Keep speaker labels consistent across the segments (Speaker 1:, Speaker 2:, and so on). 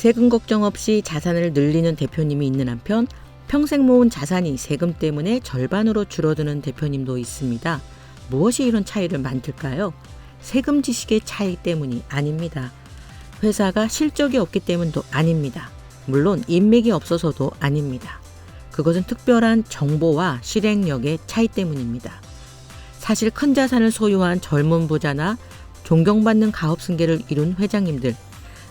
Speaker 1: 세금 걱정 없이 자산을 늘리는 대표님이 있는 한편 평생 모은 자산이 세금 때문에 절반으로 줄어드는 대표님도 있습니다. 무엇이 이런 차이를 만들까요? 세금 지식의 차이 때문이 아닙니다. 회사가 실적이 없기 때문도 아닙니다. 물론 인맥이 없어서도 아닙니다. 그것은 특별한 정보와 실행력의 차이 때문입니다. 사실 큰 자산을 소유한 젊은 부자나 존경받는 가업 승계를 이룬 회장님들,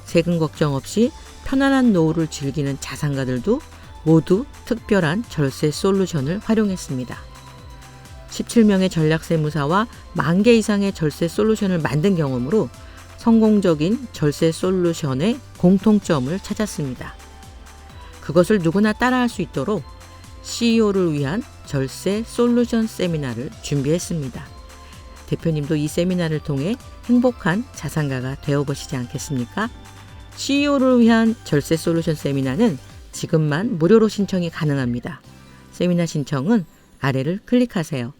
Speaker 1: 세금 걱정 없이 편안한 노후를 즐기는 자산가들도 모두 특별한 절세 솔루션을 활용했습니다. 17명의 전략세무사와 10,000개 이상의 절세 솔루션을 만든 경험으로 성공적인 절세 솔루션의 공통점을 찾았습니다. 그것을 누구나 따라할 수 있도록 CEO를 위한 절세 솔루션 세미나를 준비했습니다. 대표님도 이 세미나를 통해 행복한 자산가가 되어보시지 않겠습니까? CEO를 위한 절세 솔루션 세미나는 지금만 무료로 신청이 가능합니다. 세미나 신청은 아래를 클릭하세요.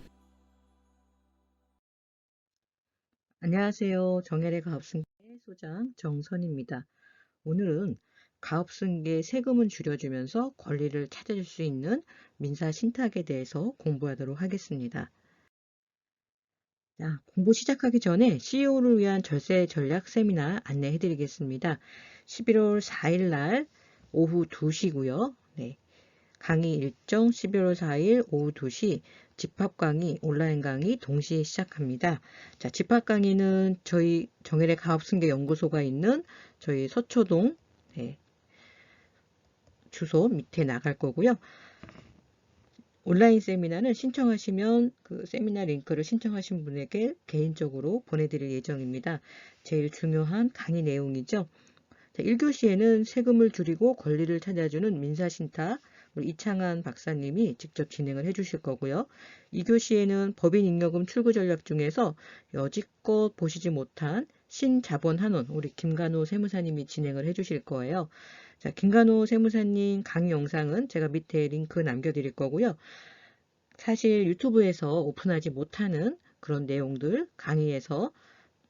Speaker 1: 안녕하세요. 정혜래 가업승계 소장 정선입니다. 오늘은 가업승계 세금은 줄여주면서 권리를 찾아줄 수 있는 민사신탁에 대해서 공부하도록 하겠습니다. 자, 공부 시작하기 전에 CEO를 위한 절세 전략 세미나 안내해 드리겠습니다. 11월 4일 날 오후 2시고요. 네. 강의 일정 11월 4일 오후 2시 집합 강의, 온라인 강의 동시에 시작합니다. 자, 집합 강의는 저희 정혜래 가업승계 연구소가 있는 저희 서초동 주소 밑에 나갈 거고요. 온라인 세미나는 신청하시면 그 세미나 링크를 신청하신 분에게 개인적으로 보내드릴 예정입니다. 제일 중요한 강의 내용이죠. 자, 1교시에는 세금을 줄이고 권리를 찾아주는 민사신탁 우리 이창한 박사님이 직접 진행을 해주실 거고요. 2교시에는 법인잉여금 출구 전략 중에서 여지껏 보시지 못한 신자본환원 우리 김간호 세무사님이 진행을 해주실 거예요. 자, 김간호 세무사님 강의 영상은 제가 밑에 링크 남겨드릴 거고요. 사실 유튜브에서 오픈하지 못하는 그런 내용들 강의에서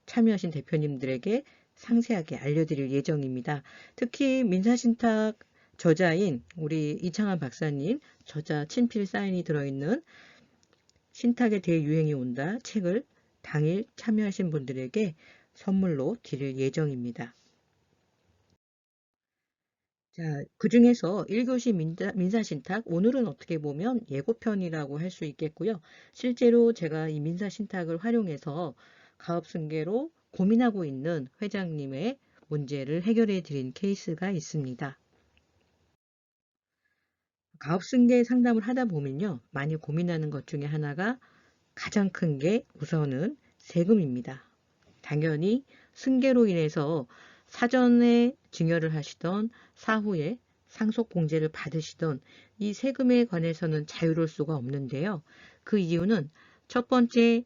Speaker 1: 참여하신 대표님들에게 상세하게 알려드릴 예정입니다. 특히 민사신탁 저자인 우리 이창한 박사님 저자 친필 사인이 들어있는 신탁에 대해 유행이 온다 책을 당일 참여하신 분들에게 선물로 드릴 예정입니다. 자, 그 중에서 1교시 민사신탁, 오늘은 어떻게 보면 예고편이라고 할 수 있겠고요. 실제로 제가 이 민사신탁을 활용해서 가업승계로 고민하고 있는 회장님의 문제를 해결해 드린 케이스가 있습니다. 가업승계 상담을 하다 보면요. 많이 고민하는 것 중에 하나가 가장 큰 게 우선은 세금입니다. 당연히 승계로 인해서 사전에 증여를 하시던 사후에 상속공제를 받으시던 이 세금에 관해서는 자유로울 수가 없는데요. 그 이유는 첫 번째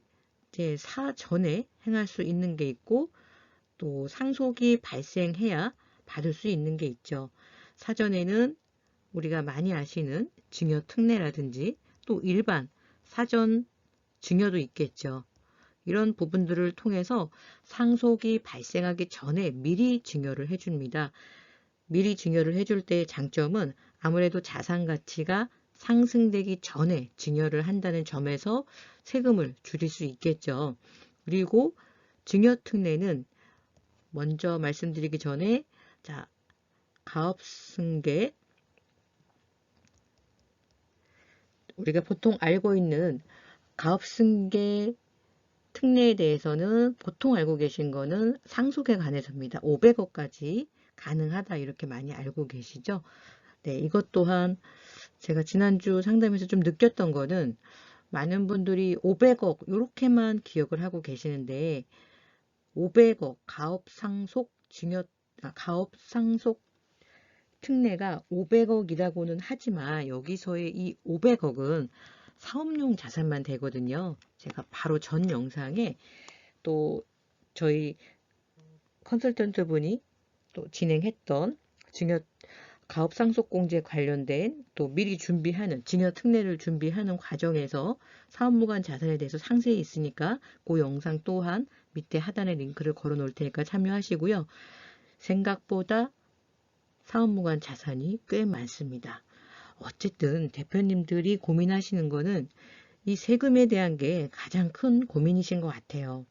Speaker 1: 사전에 행할 수 있는 게 있고 또 상속이 발생해야 받을 수 있는 게 있죠. 사전에는 우리가 많이 아시는 증여 특례라든지 또 일반 사전 증여도 있겠죠. 이런 부분들을 통해서 상속이 발생하기 전에 미리 증여를 해줍니다. 미리 증여를 해줄 때의 장점은 아무래도 자산 가치가 상승되기 전에 증여를 한다는 점에서 세금을 줄일 수 있겠죠. 그리고 증여특례는 먼저 말씀드리기 전에 자, 가업승계 우리가 보통 알고 있는 가업승계 특례에 대해서는 보통 알고 계신 거는 상속에 관해서입니다. 500억까지 가능하다 이렇게 많이 알고 계시죠? 네, 이것 또한 제가 지난주 상담에서 좀 느꼈던 거는 많은 분들이 500억 이렇게만 기억을 하고 계시는데 500억 가업상속 특례가 500억이라고는 하지만 여기서의 이 500억은 사업용 자산만 되거든요. 제가 바로 전 영상에 또 저희 컨설턴트 분이 또 진행했던 증여 가업상속공제 관련된 또 미리 준비하는 증여 특례를 준비하는 과정에서 사업무관 자산에 대해서 상세히 있으니까 그 영상 또한 밑에 하단에 링크를 걸어 놓을 테니까 참여하시고요. 생각보다 사업무관 자산이 꽤 많습니다. 어쨌든 대표님들이 고민하시는 거는 이 세금에 대한 게 가장 큰 고민이신 것 같아요.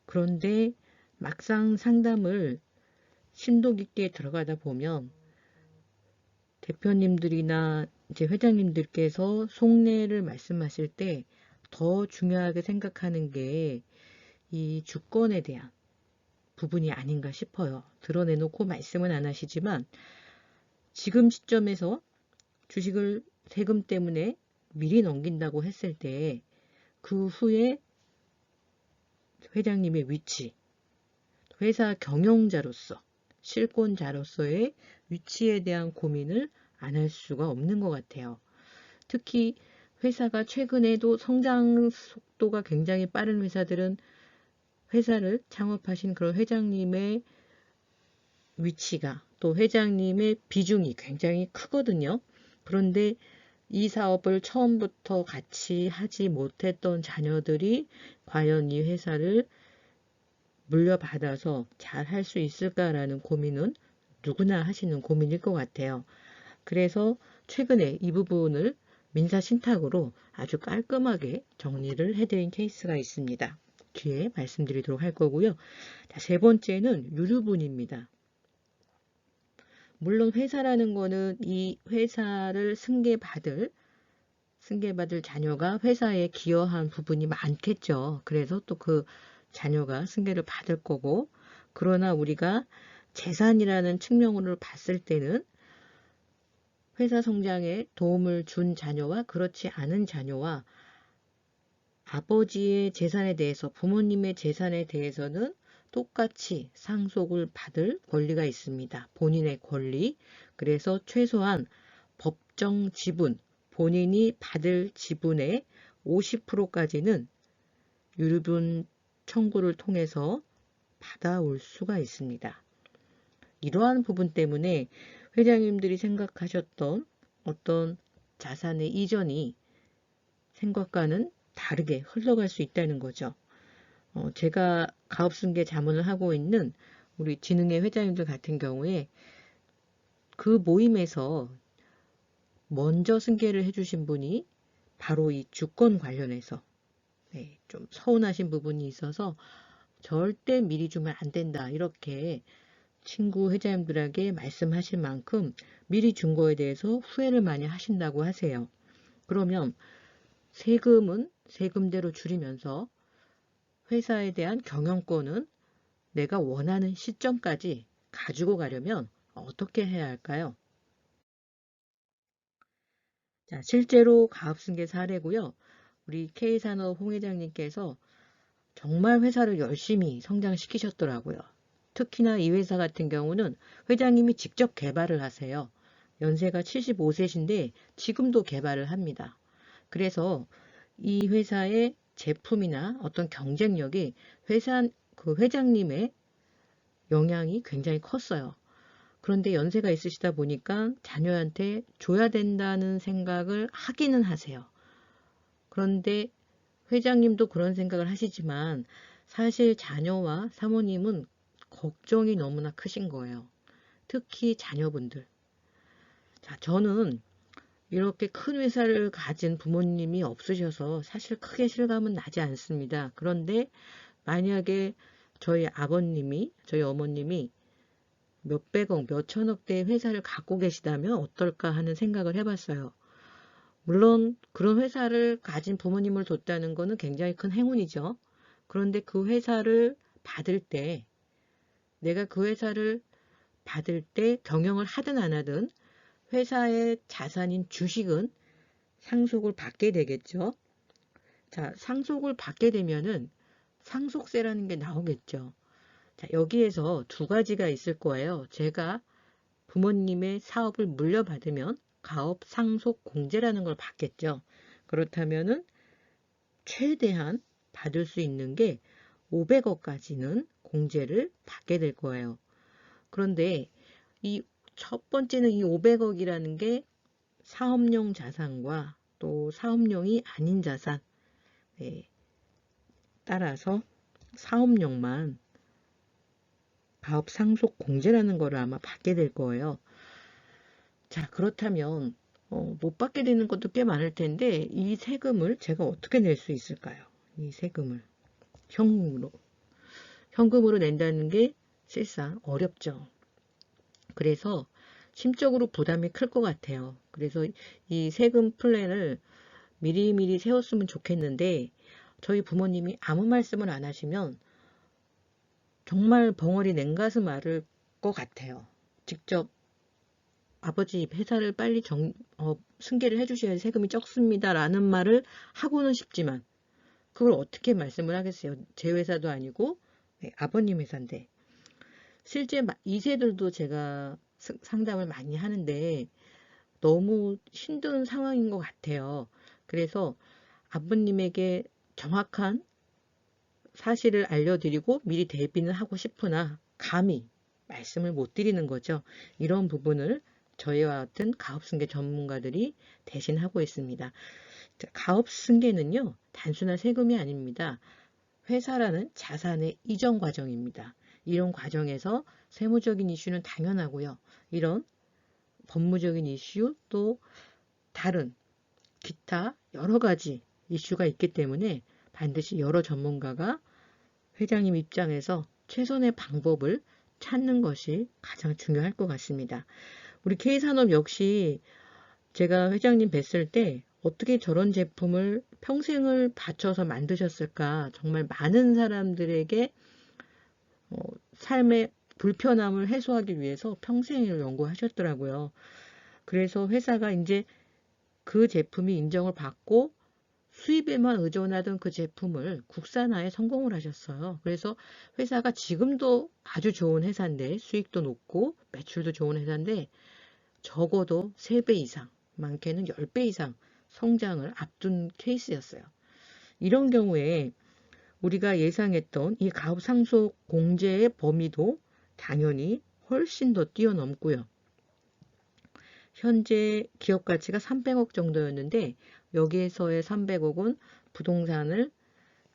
Speaker 1: 그런데 막상 상담을 심도 깊게 들어가다 보면 대표님들이나 이제 회장님들께서 속내를 말씀하실 때 더 중요하게 생각하는 게 이 주권에 대한 부분이 아닌가 싶어요. 드러내놓고 말씀은 안 하시지만 지금 시점에서 주식을 세금 때문에 미리 넘긴다고 했을 때 그 후에 회장님의 위치, 회사 경영자로서, 실권자로서의 위치에 대한 고민을 안 할 수가 없는 것 같아요. 특히 회사가 최근에도 성장 속도가 굉장히 빠른 회사들은 회사를 창업하신 그런 회장님의 위치가 또 회장님의 비중이 굉장히 크거든요. 그런데 이 사업을 처음부터 같이 하지 못했던 자녀들이 과연 이 회사를 물려받아서 잘 할 수 있을까라는 고민은 누구나 하시는 고민일 것 같아요. 그래서 최근에 이 부분을 민사신탁으로 아주 깔끔하게 정리를 해드린 케이스가 있습니다. 뒤에 말씀드리도록 할 거고요. 자, 세 번째는 유류분입니다. 물론 회사라는 거는 이 회사를 승계받을 자녀가 회사에 기여한 부분이 많겠죠. 그래서 또 그 자녀가 승계를 받을 거고, 그러나 우리가 재산이라는 측면으로 봤을 때는 회사 성장에 도움을 준 자녀와 그렇지 않은 자녀와 아버지의 재산에 대해서, 부모님의 재산에 대해서는 똑같이 상속을 받을 권리가 있습니다. 본인의 권리. 그래서 최소한 법정 지분, 본인이 받을 지분의 50%까지는 유류분 청구를 통해서 받아올 수가 있습니다. 이러한 부분 때문에 회장님들이 생각하셨던 어떤 자산의 이전이 생각과는 다르게 흘러갈 수 있다는 거죠. 제가 가업승계 자문을 하고 있는 우리 진흥회 회장님들 같은 경우에 그 모임에서 먼저 승계를 해주신 분이 바로 이 주권 관련해서 좀 서운하신 부분이 있어서 절대 미리 주면 안 된다 이렇게 친구 회장님들에게 말씀하실 만큼 미리 준 거에 대해서 후회를 많이 하신다고 하세요. 그러면 세금은 세금대로 줄이면서 회사에 대한 경영권은 내가 원하는 시점까지 가지고 가려면 어떻게 해야 할까요? 자, 실제로 가업승계 사례고요. 우리 K산업 홍 회장님께서 정말 회사를 열심히 성장시키셨더라고요. 특히나 이 회사 같은 경우는 회장님이 직접 개발을 하세요. 연세가 75세신데 지금도 개발을 합니다. 그래서 이 회사의 제품이나 어떤 경쟁력이 그 회장님의 영향이 굉장히 컸어요. 그런데 연세가 있으시다 보니까 자녀한테 줘야 된다는 생각을 하기는 하세요. 그런데 회장님도 그런 생각을 하시지만 사실 자녀와 사모님은 걱정이 너무나 크신 거예요. 특히 자녀분들. 자, 저는 이렇게 큰 회사를 가진 부모님이 없으셔서 사실 크게 실감은 나지 않습니다. 그런데 만약에 저희 아버님이, 저희 어머님이 몇백억, 몇천억대의 회사를 갖고 계시다면 어떨까 하는 생각을 해봤어요. 물론 그런 회사를 가진 부모님을 뒀다는 것은 굉장히 큰 행운이죠. 그런데 그 회사를 받을 때, 내가 그 회사를 받을 때 경영을 하든 안 하든 회사의 자산인 주식은 상속을 받게 되겠죠. 자, 상속을 받게 되면은 상속세라는 게 나오겠죠. 자, 여기에서 두 가지가 있을 거예요. 제가 부모님의 사업을 물려받으면 가업 상속 공제라는 걸 받겠죠. 그렇다면은 최대한 받을 수 있는 게 500억까지는 공제를 받게 될 거예요. 그런데 이 첫 번째는 이 500억이라는 게 사업용 자산과 또 사업용이 아닌 자산, 따라서 사업용만 가업 상속 공제라는 거를 아마 받게 될 거예요. 자, 그렇다면 못 받게 되는 것도 꽤 많을 텐데 이 세금을 제가 어떻게 낼 수 있을까요? 이 세금을 현금으로 낸다는 게 실상 어렵죠. 그래서 심적으로 부담이 클 것 같아요. 그래서 이 세금 플랜을 미리미리 세웠으면 좋겠는데 저희 부모님이 아무 말씀을 안 하시면 정말 벙어리 냉가슴 앓을 것 같아요. 직접 아버지 회사를 빨리 승계를 해주셔야 세금이 적습니다 라는 말을 하고는 싶지만 그걸 어떻게 말씀을 하겠어요. 제 회사도 아니고 네, 아버님 회사인데 실제 2세들도 제가 상담을 많이 하는데 너무 힘든 상황인 것 같아요. 그래서 아버님에게 정확한 사실을 알려드리고 미리 대비는 하고 싶으나 감히 말씀을 못 드리는 거죠. 이런 부분을 저희와 같은 가업승계 전문가들이 대신하고 있습니다. 가업승계는요, 단순한 세금이 아닙니다. 회사라는 자산의 이전 과정입니다. 이런 과정에서 세무적인 이슈는 당연하고요. 이런 법무적인 이슈 또 다른 기타 여러 가지 이슈가 있기 때문에 반드시 여러 전문가가 회장님 입장에서 최선의 방법을 찾는 것이 가장 중요할 것 같습니다. 우리 K산업 역시 제가 회장님 뵀을 때 어떻게 저런 제품을 평생을 바쳐서 만드셨을까 정말 많은 사람들에게 삶의 불편함을 해소하기 위해서 평생을 연구하셨더라고요. 그래서 회사가 이제 그 제품이 인정을 받고 수입에만 의존하던 그 제품을 국산화에 성공을 하셨어요. 그래서 회사가 지금도 아주 좋은 회사인데 수익도 높고 매출도 좋은 회사인데 적어도 3배 이상, 많게는 10배 이상 성장을 앞둔 케이스였어요. 이런 경우에 우리가 예상했던 이 가업 상속 공제의 범위도 당연히 훨씬 더 뛰어넘고요. 현재 기업 가치가 300억 정도였는데 여기에서의 300억은 부동산을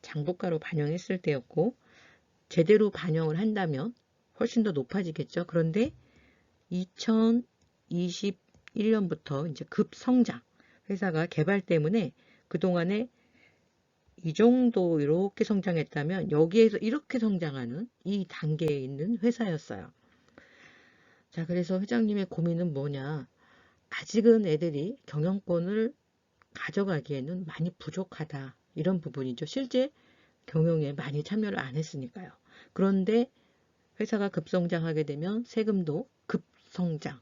Speaker 1: 장부가로 반영했을 때였고 제대로 반영을 한다면 훨씬 더 높아지겠죠. 그런데 2021년부터 이제 급성장, 회사가 개발 때문에 그동안에 이 정도 이렇게 성장했다면 여기에서 이렇게 성장하는 이 단계에 있는 회사였어요. 자, 그래서 회장님의 고민은 뭐냐? 아직은 애들이 경영권을 가져가기에는 많이 부족하다. 이런 부분이죠. 실제 경영에 많이 참여를 안 했으니까요. 그런데 회사가 급성장하게 되면 세금도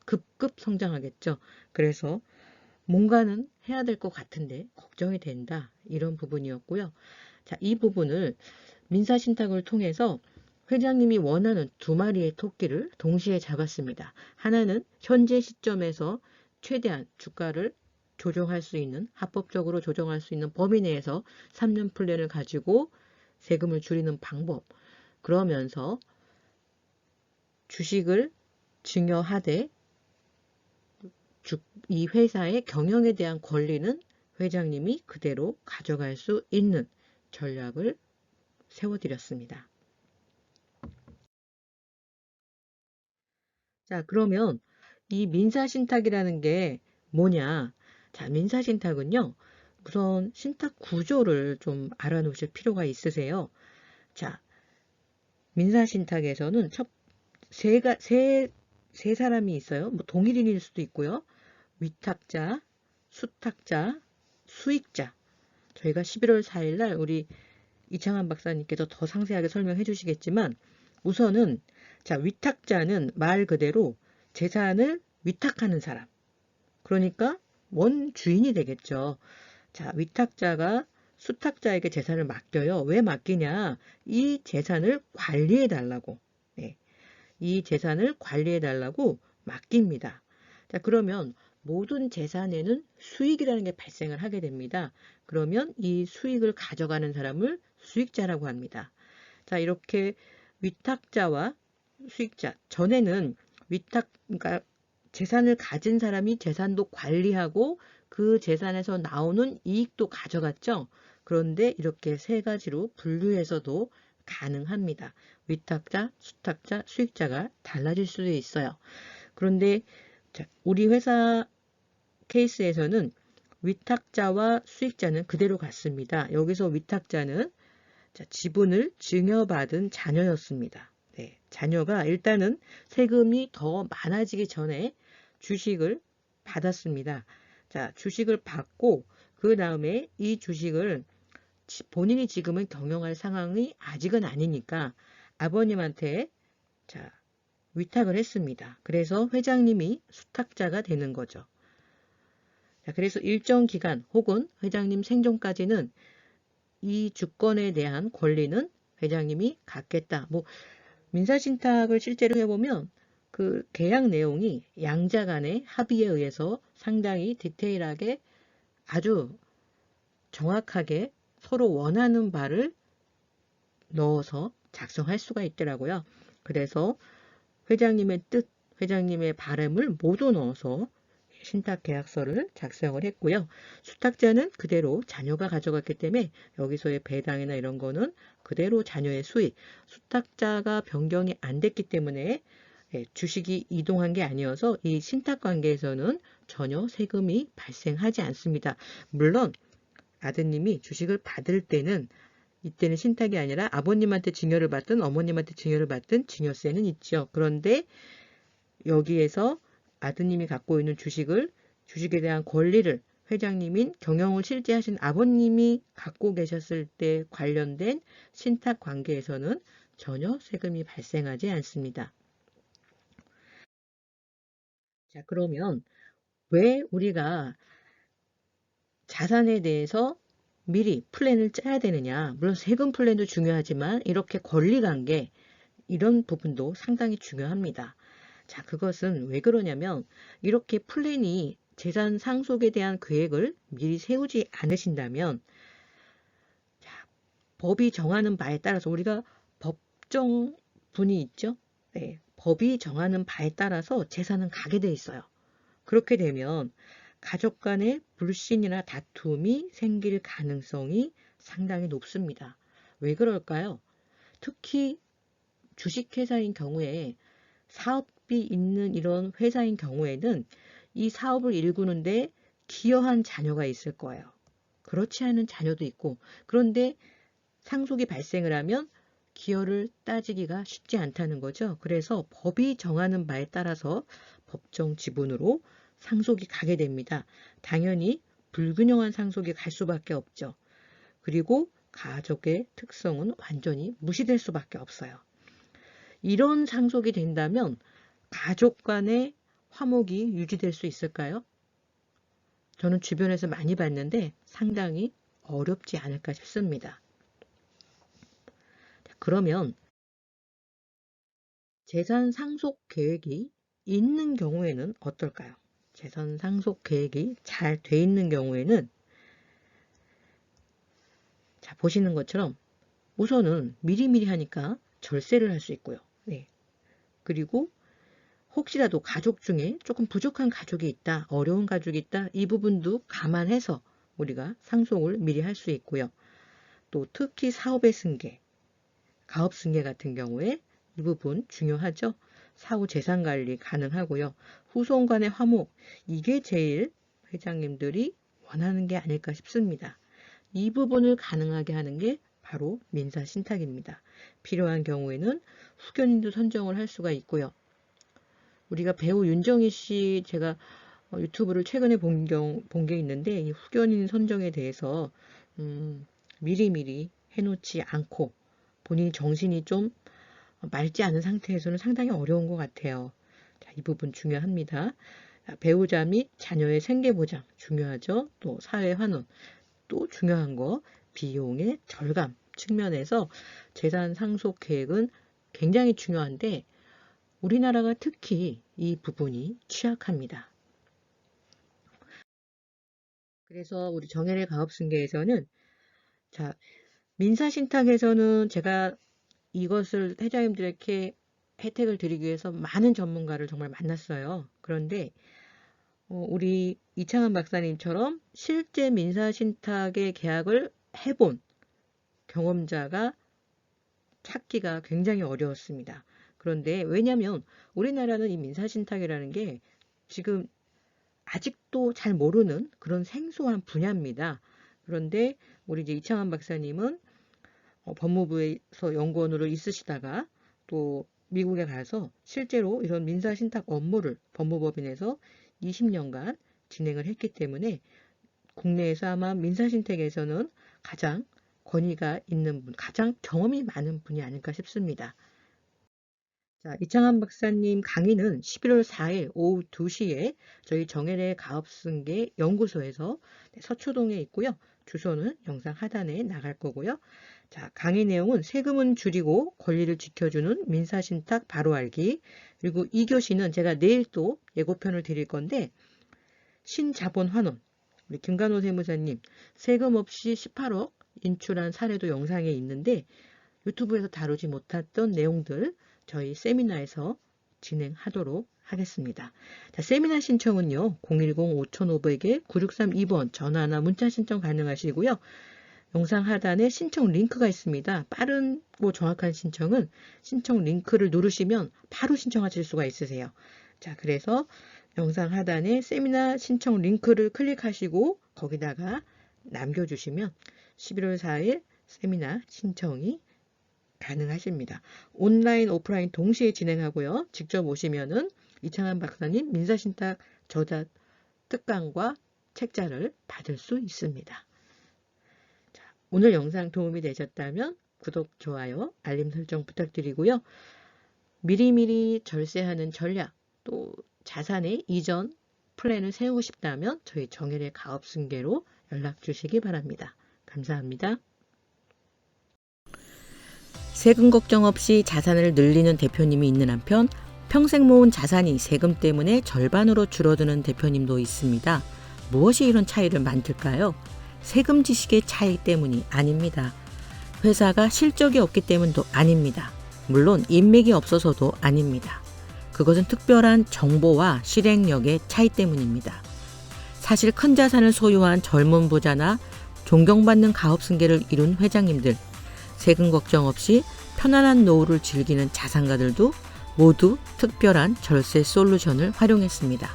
Speaker 1: 급급 성장하겠죠. 그래서 뭔가는 해야 될 것 같은데 걱정이 된다. 이런 부분이었고요. 자, 이 부분을 민사신탁을 통해서 회장님이 원하는 2마리의 토끼를 동시에 잡았습니다. 하나는 현재 시점에서 최대한 주가를 조정할 수 있는, 합법적으로 조정할 수 있는 범위 내에서 3년 플랜을 가지고 세금을 줄이는 방법. 그러면서 주식을 증여하되 이 회사의 경영에 대한 권리는 회장님이 그대로 가져갈 수 있는 전략을 세워드렸습니다. 자, 그러면 이 민사신탁이라는 게 뭐냐? 자, 민사신탁은요, 우선 신탁 구조를 좀 알아놓으실 필요가 있으세요. 자, 민사신탁에서는 세 사람이 있어요. 뭐 동일인일 수도 있고요. 위탁자, 수탁자, 수익자. 저희가 11월 4일 날 우리 이창환 박사님께서 더 상세하게 설명해 주시겠지만 우선은 자, 위탁자는 말 그대로 재산을 위탁하는 사람. 그러니까 원 주인이 되겠죠. 자, 위탁자가 수탁자에게 재산을 맡겨요. 왜 맡기냐? 이 재산을 관리해 달라고. 네. 이 재산을 관리해 달라고 맡깁니다. 자, 그러면 모든 재산에는 수익이라는 게 발생을 하게 됩니다. 그러면 이 수익을 가져가는 사람을 수익자라고 합니다. 자, 이렇게 위탁자와 수익자. 전에는 그러니까 재산을 가진 사람이 재산도 관리하고 그 재산에서 나오는 이익도 가져갔죠. 그런데 이렇게 세 가지로 분류해서도 가능합니다. 위탁자, 수탁자, 수익자가 달라질 수도 있어요. 그런데 자, 우리 회사 케이스에서는 위탁자와 수익자는 그대로 같습니다. 여기서 위탁자는 지분을 증여받은 자녀였습니다. 네, 자녀가 일단은 세금이 더 많아지기 전에 주식을 받았습니다. 자, 주식을 받고 그 다음에 이 주식을 본인이 지금은 경영할 상황이 아직은 아니니까 아버님한테 위탁을 했습니다. 그래서 회장님이 수탁자가 되는 거죠. 자, 그래서 일정 기간 혹은 회장님 생존까지는 이 주권에 대한 권리는 회장님이 갖겠다. 뭐 민사신탁을 실제로 해보면 그 계약 내용이 양자 간의 합의에 의해서 상당히 디테일하게 아주 정확하게 서로 원하는 바를 넣어서 작성할 수가 있더라고요. 그래서 회장님의 뜻, 회장님의 바람을 모두 넣어서 신탁계약서를 작성을 했고요. 수탁자는 그대로 자녀가 가져갔기 때문에 여기서의 배당이나 이런 거는 그대로 자녀의 수익, 수탁자가 변경이 안 됐기 때문에 주식이 이동한 게 아니어서 이 신탁관계에서는 전혀 세금이 발생하지 않습니다. 물론 아드님이 주식을 받을 때는 이때는 신탁이 아니라 아버님한테 증여를 받든 어머님한테 증여를 받든 증여세는 있죠. 그런데 여기에서 아드님이 갖고 있는 주식에 대한 권리를 회장님인 경영을 실제 하신 아버님이 갖고 계셨을 때 관련된 신탁 관계에서는 전혀 세금이 발생하지 않습니다. 자, 그러면 왜 우리가 자산에 대해서 미리 플랜을 짜야 되느냐? 물론 세금 플랜도 중요하지만 이렇게 권리관계 이런 부분도 상당히 중요합니다. 자, 그것은 왜 그러냐면 이렇게 플랜이 재산 상속에 대한 계획을 미리 세우지 않으신다면 법이 정하는 바에 따라서 우리가 법정분이 있죠. 네, 법이 정하는 바에 따라서 재산은 가게 돼 있어요. 그렇게 되면 가족 간의 불신이나 다툼이 생길 가능성이 상당히 높습니다. 왜 그럴까요? 특히 주식회사인 경우에 사업이 있는 이런 회사인 경우에는 이 사업을 일구는데 기여한 자녀가 있을 거예요. 그렇지 않은 자녀도 있고, 그런데 상속이 발생을 하면 기여를 따지기가 쉽지 않다는 거죠. 그래서 법이 정하는 바에 따라서 법정 지분으로 상속이 가게 됩니다. 당연히 불균형한 상속이 갈 수밖에 없죠. 그리고 가족의 특성은 완전히 무시될 수밖에 없어요. 이런 상속이 된다면 가족 간의 화목이 유지될 수 있을까요? 저는 주변에서 많이 봤는데 상당히 어렵지 않을까 싶습니다. 그러면 재산 상속 계획이 있는 경우에는 어떨까요? 재산 상속 계획이 잘 돼 있는 경우에는 자, 보시는 것처럼 우선은 미리미리 하니까 절세를 할 수 있고요. 네. 그리고 혹시라도 가족 중에 조금 부족한 가족이 있다, 어려운 가족이 있다, 이 부분도 감안해서 우리가 상속을 미리 할 수 있고요. 또 특히 사업의 승계, 가업 승계 같은 경우에 이 부분 중요하죠. 사후 재산 관리 가능하고요. 후손 간의 화목, 이게 제일 회장님들이 원하는 게 아닐까 싶습니다. 이 부분을 가능하게 하는 게 바로 민사신탁입니다. 필요한 경우에는 후견인도 선정을 할 수가 있고요. 우리가 배우 윤정희 씨 제가 유튜브를 최근에 본 게 있는데 이 후견인 선정에 대해서 미리미리 해놓지 않고 본인이 정신이 좀 맑지 않은 상태에서는 상당히 어려운 것 같아요. 자, 이 부분 중요합니다. 배우자 및 자녀의 생계보장 중요하죠. 또 사회환원 또 중요한 거 비용의 절감 측면에서 재산 상속 계획은 굉장히 중요한데 우리나라가 특히 이 부분이 취약합니다. 그래서 우리 정혜래 가업승계에서는 자, 민사신탁에서는 제가 이것을 회장님들에게 혜택을 드리기 위해서 많은 전문가를 정말 만났어요. 그런데 우리 이창환 박사님처럼 실제 민사신탁의 계약을 해본 경험자가 찾기가 굉장히 어려웠습니다. 그런데 왜냐하면 우리나라는 이 민사신탁이라는 게 지금 아직도 잘 모르는 그런 생소한 분야입니다. 그런데 우리 이제 이창환 박사님은 법무부에서 연구원으로 있으시다가 또 미국에 가서 실제로 이런 민사신탁 업무를 법무법인에서 20년간 진행을 했기 때문에 국내에서 아마 민사신탁에서는 가장 권위가 있는 분, 가장 경험이 많은 분이 아닐까 싶습니다. 자, 이창환 박사님 강의는 11월 4일 오후 2시에 저희 정혜래 가업승계 연구소에서 서초동에 있고요. 주소는 영상 하단에 나갈 거고요. 자, 강의 내용은 세금은 줄이고 권리를 지켜주는 민사신탁 바로 알기. 그리고 2교시는 제가 내일 또 예고편을 드릴 건데 신자본 환원. 우리 김간호 세무사님 세금 없이 18억 인출한 사례도 영상에 있는데 유튜브에서 다루지 못했던 내용들 저희 세미나에서 진행하도록 하겠습니다. 자, 세미나 신청은요. 010-5500-9632번 전화나 문자 신청 가능하시고요. 영상 하단에 신청 링크가 있습니다. 빠르고 정확한 신청은 신청 링크를 누르시면 바로 신청하실 수가 있으세요. 자, 그래서 영상 하단에 세미나 신청 링크를 클릭하시고 거기다가 남겨주시면 11월 4일 세미나 신청이 가능하십니다. 온라인, 오프라인 동시에 진행하고요. 직접 오시면은 이창환 박사님 민사신탁 저자 특강과 책자를 받을 수 있습니다. 자, 오늘 영상 도움이 되셨다면 구독, 좋아요, 알림 설정 부탁드리고요. 미리미리 절세하는 전략, 또 자산의 이전 플랜을 세우고 싶다면 저희 정혜래 가업승계로 연락 주시기 바랍니다. 감사합니다. 세금 걱정 없이 자산을 늘리는 대표님이 있는 한편 평생 모은 자산이 세금 때문에 절반으로 줄어드는 대표님도 있습니다. 무엇이 이런 차이를 만들까요? 세금 지식의 차이 때문이 아닙니다. 회사가 실적이 없기 때문도 아닙니다. 물론 인맥이 없어서도 아닙니다. 그것은 특별한 정보와 실행력의 차이 때문입니다. 사실 큰 자산을 소유한 젊은 부자나 존경받는 가업승계를 이룬 회장님들, 세금 걱정 없이 편안한 노후를 즐기는 자산가들도 모두 특별한 절세 솔루션을 활용했습니다.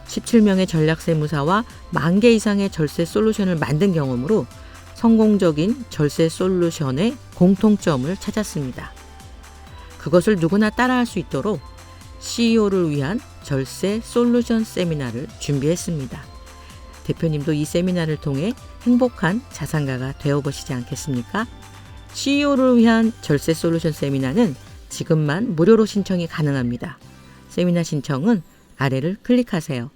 Speaker 1: 17명의 전략세무사와 10,000개 이상의 절세 솔루션을 만든 경험으로 성공적인 절세 솔루션의 공통점을 찾았습니다. 그것을 누구나 따라할 수 있도록 CEO를 위한 절세 솔루션 세미나를 준비했습니다. 대표님도 이 세미나를 통해 행복한 자산가가 되어보시지 않겠습니까? CEO를 위한 절세 솔루션 세미나는 지금만 무료로 신청이 가능합니다. 세미나 신청은 아래를 클릭하세요.